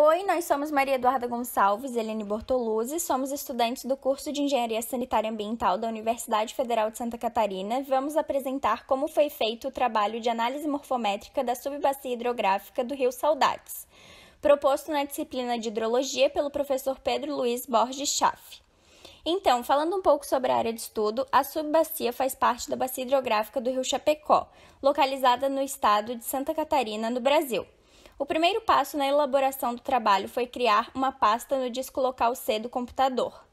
Oi, nós somos Maria Eduarda Gonçalves e Helene Bortoluzzi, somos estudantes do curso de Engenharia Sanitária e Ambiental da Universidade Federal de Santa Catarina. Vamos apresentar como foi feito o trabalho de análise morfométrica da subbacia hidrográfica do Rio Saudades, proposto na disciplina de Hidrologia pelo professor Pedro Luiz Borges Schaff. Então, falando um pouco sobre a área de estudo, a subbacia faz parte da bacia hidrográfica do Rio Chapecó, localizada no estado de Santa Catarina, no Brasil. O primeiro passo na elaboração do trabalho foi criar uma pasta no disco local C do computador.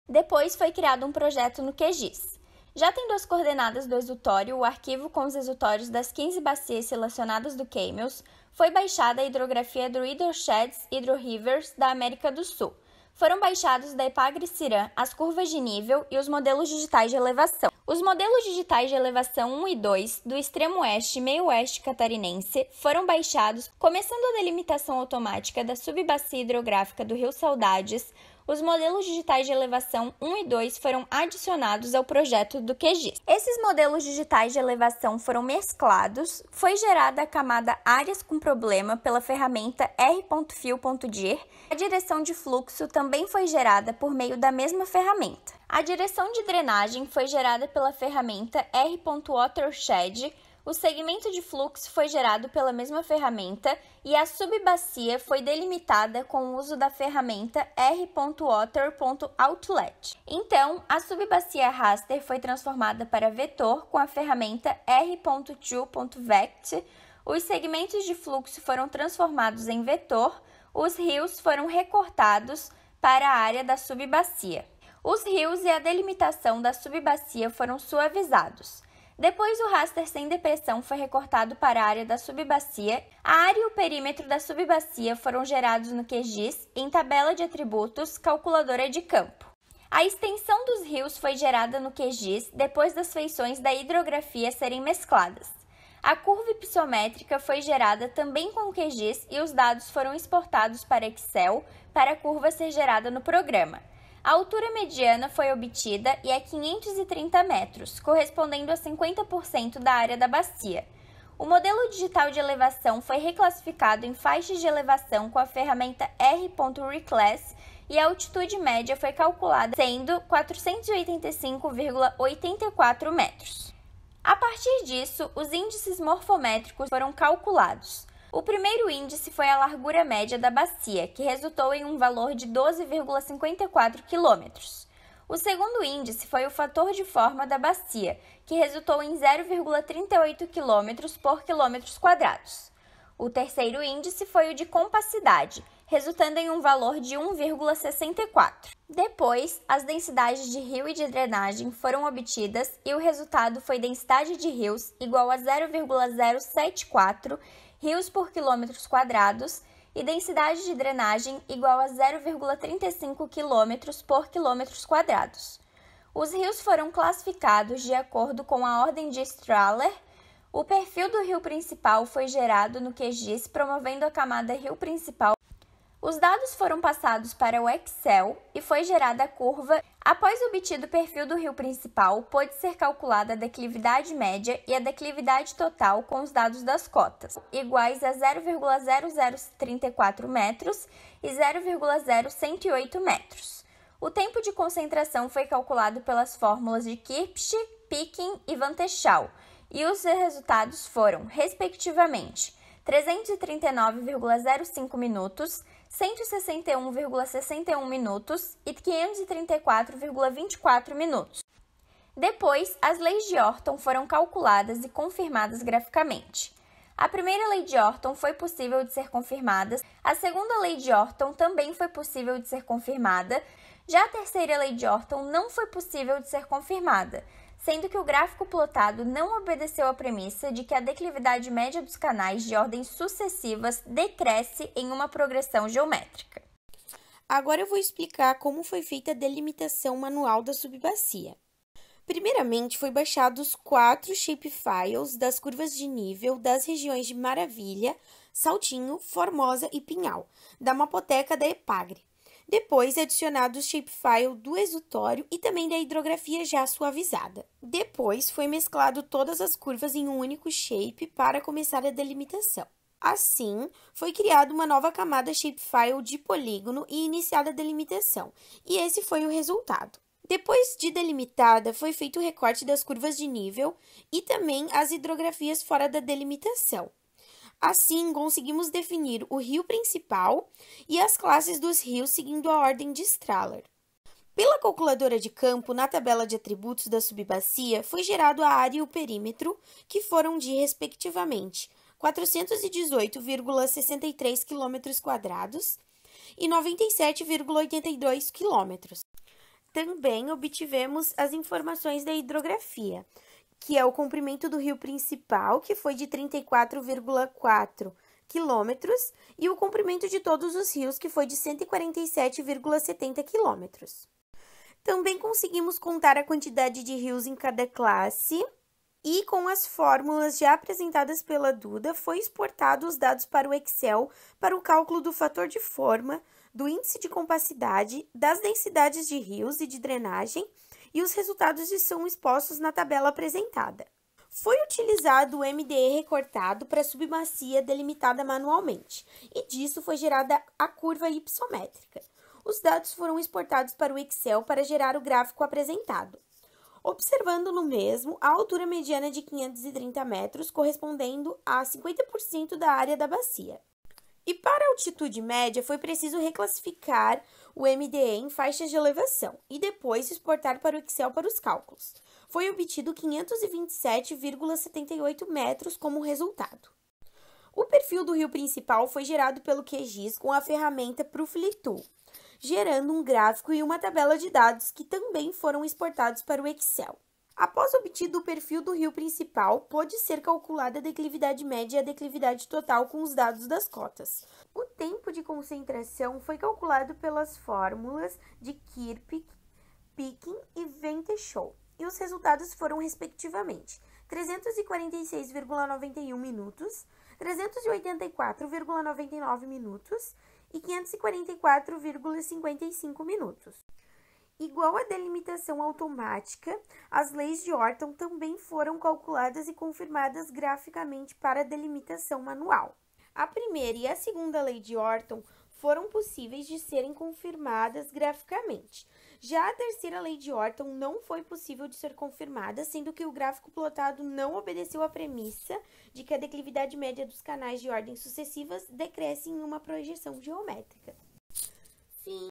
Depois foi criado um projeto no QGIS. Já tendo as coordenadas do exutório, o arquivo com os exutórios das 15 bacias selecionadas do CAMELS, foi baixada a hidrografia do Hydrosheds Hydro-Rivers da América do Sul. Foram baixados da Epagre-Cirã as curvas de nível e os modelos digitais de elevação. Os modelos digitais de elevação 1 e 2 do extremo oeste e meio oeste catarinense foram baixados, começando a delimitação automática da subbacia hidrográfica do Rio Saudades. Os modelos digitais de elevação 1 e 2 foram adicionados ao projeto do QGIS. Esses modelos digitais de elevação foram mesclados, foi gerada a camada Áreas com Problema pela ferramenta R.Fil.dir. A direção de fluxo também foi gerada por meio da mesma ferramenta. A direção de drenagem foi gerada pela ferramenta R.Watershed. O segmento de fluxo foi gerado pela mesma ferramenta e a subbacia foi delimitada com o uso da ferramenta R.Water.Outlet. Então, a subbacia raster foi transformada para vetor com a ferramenta R.To.Vect. Os segmentos de fluxo foram transformados em vetor. Os rios foram recortados para a área da subbacia. Os rios e a delimitação da subbacia foram suavizados. Depois, o raster sem depressão foi recortado para a área da subbacia. A área e o perímetro da subbacia foram gerados no QGIS em tabela de atributos, calculadora de campo. A extensão dos rios foi gerada no QGIS depois das feições da hidrografia serem mescladas. A curva ipsométrica foi gerada também com o QGIS e os dados foram exportados para Excel para a curva ser gerada no programa. A altura mediana foi obtida e é 530 metros, correspondendo a 50% da área da bacia. O modelo digital de elevação foi reclassificado em faixas de elevação com a ferramenta R.Reclass e a altitude média foi calculada sendo 485,84 metros. A partir disso, os índices morfométricos foram calculados. O primeiro índice foi a largura média da bacia, que resultou em um valor de 12,54 km. O segundo índice foi o fator de forma da bacia, que resultou em 0,38 km por quilômetros quadrados. O terceiro índice foi o de compassidade, resultando em um valor de 1,64. Depois, as densidades de rio e de drenagem foram obtidas e o resultado foi densidade de rios igual a 0,074 rios por quilômetros quadrados e densidade de drenagem igual a 0,35 quilômetros por quilômetros quadrados. Os rios foram classificados de acordo com a ordem de Strahler. O perfil do rio principal foi gerado no QGIS, promovendo a camada rio principal. Os dados foram passados para o Excel e foi gerada a curva. Após obtido o perfil do rio principal, pôde ser calculada a declividade média e a declividade total com os dados das cotas, iguais a 0,0034 metros e 0,0108 metros. O tempo de concentração foi calculado pelas fórmulas de Kirsch, Picking e Van Techau, e os resultados foram, respectivamente, 339,05 minutos, 161,61 minutos e 534,24 minutos. Depois, as leis de Orton foram calculadas e confirmadas graficamente. A primeira lei de Orton foi possível de ser confirmada, a segunda lei de Orton também foi possível de ser confirmada, já a terceira lei de Orton não foi possível de ser confirmada, sendo que o gráfico plotado não obedeceu à premissa de que a declividade média dos canais de ordens sucessivas decresce em uma progressão geométrica. Agora eu vou explicar como foi feita a delimitação manual da subbacia. Primeiramente, foi baixados 4 shapefiles das curvas de nível das regiões de Maravilha, Saltinho, Formosa e Pinhal, da mapoteca da Epagre. Depois, adicionado o shapefile do exutório e também da hidrografia já suavizada. Depois, foi mesclado todas as curvas em um único shape para começar a delimitação. Assim, foi criada uma nova camada shapefile de polígono e iniciada a delimitação, e esse foi o resultado. Depois de delimitada, foi feito o recorte das curvas de nível e também as hidrografias fora da delimitação. Assim, conseguimos definir o rio principal e as classes dos rios seguindo a ordem de Strahler. Pela calculadora de campo, na tabela de atributos da subbacia, foi gerado a área e o perímetro, que foram de, respectivamente, 418,63 km² e 97,82 km. Também obtivemos as informações da hidrografia, que é o comprimento do rio principal, que foi de 34,4 quilômetros, e o comprimento de todos os rios, que foi de 147,70 quilômetros. Também conseguimos contar a quantidade de rios em cada classe e, com as fórmulas já apresentadas pela Duda, foi exportado os dados para o Excel para o cálculo do fator de forma, do índice de compacidade, das densidades de rios e de drenagem, e os resultados são expostos na tabela apresentada. Foi utilizado o MDE recortado para a subbacia delimitada manualmente, e disso foi gerada a curva hipossométrica. Os dados foram exportados para o Excel para gerar o gráfico apresentado, observando no mesmo a altura mediana de 530 metros, correspondendo a 50% da área da bacia. E para a altitude média, foi preciso reclassificar o MDE em faixas de elevação e depois exportar para o Excel para os cálculos. Foi obtido 527,78 metros como resultado. O perfil do rio principal foi gerado pelo QGIS com a ferramenta Proofly Tool, gerando um gráfico e uma tabela de dados que também foram exportados para o Excel. Após obtido o perfil do rio principal, pôde ser calculada a declividade média e a declividade total com os dados das cotas. O tempo de concentração foi calculado pelas fórmulas de Kirk, Picking e Venteschow, e os resultados foram, respectivamente, 346,91 minutos, 384,99 minutos e 544,55 minutos. Igual à delimitação automática, as leis de Orton também foram calculadas e confirmadas graficamente para a delimitação manual. A primeira e a segunda lei de Orton foram possíveis de serem confirmadas graficamente. Já a terceira lei de Orton não foi possível de ser confirmada, sendo que o gráfico plotado não obedeceu à premissa de que a declividade média dos canais de ordens sucessivas decresce em uma projeção geométrica. Fim.